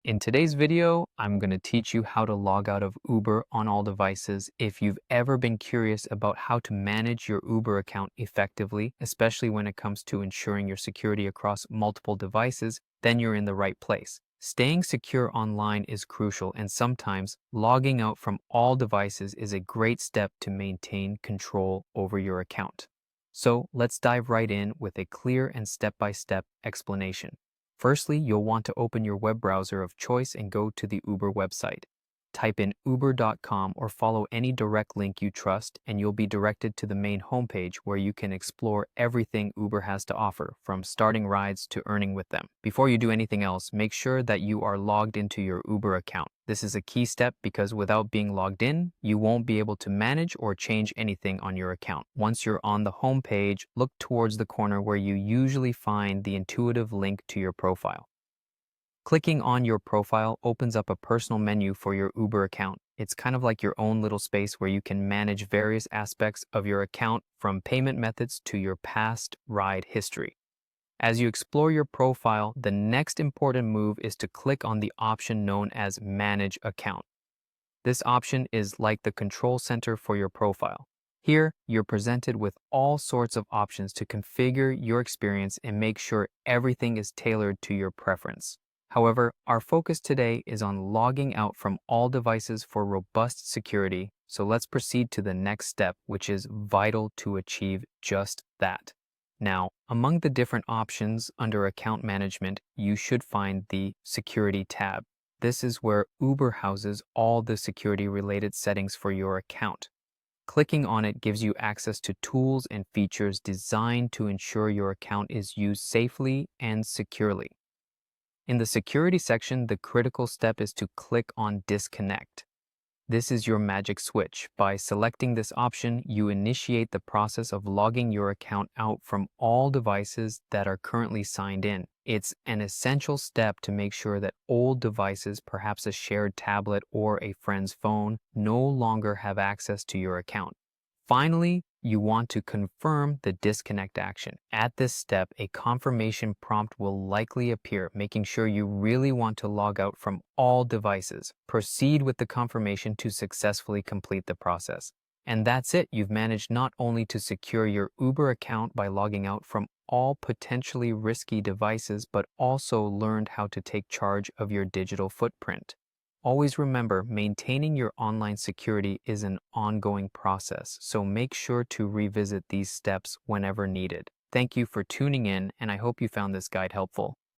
In today's video, I'm going to teach you how to log out of Uber on all devices. If you've ever been curious about how to manage your Uber account effectively, especially when it comes to ensuring your security across multiple devices, then you're in the right place. Staying secure online is crucial, and sometimes logging out from all devices is a great step to maintain control over your account. So let's dive right in with a clear and step-by-step explanation. Firstly, you'll want to open your web browser of choice and go to the Uber website. Type in uber.com or follow any direct link you trust, and you'll be directed to the main homepage where you can explore everything Uber has to offer, from starting rides to earning with them. Before you do anything else, make sure that you are logged into your Uber account. This is a key step because without being logged in, you won't be able to manage or change anything on your account. Once you're on the home page, look towards the corner where you usually find the intuitive link to your profile. Clicking on your profile opens up a personal menu for your Uber account. It's kind of like your own little space where you can manage various aspects of your account, from payment methods to your past ride history. As you explore your profile, the next important move is to click on the option known as Manage Account. This option is like the control center for your profile. Here, you're presented with all sorts of options to configure your experience and make sure everything is tailored to your preference. However, our focus today is on logging out from all devices for robust security, so let's proceed to the next step, which is vital to achieve just that. Now, among the different options under Account Management, you should find the Security tab. This is where Uber houses all the security-related settings for your account. Clicking on it gives you access to tools and features designed to ensure your account is used safely and securely. In the Security section, the critical step is to click on Disconnect. This is your magic switch. By selecting this option, you initiate the process of logging your account out from all devices that are currently signed in. It's an essential step to make sure that old devices, perhaps a shared tablet or a friend's phone, no longer have access to your account. Finally, you want to confirm the disconnect action. At this step, a confirmation prompt will likely appear, making sure you really want to log out from all devices. Proceed with the confirmation to successfully complete the process. And that's it. You've managed not only to secure your Uber account by logging out from all potentially risky devices, but also learned how to take charge of your digital footprint. Always remember, maintaining your online security is an ongoing process, so make sure to revisit these steps whenever needed. Thank you for tuning in, and I hope you found this guide helpful.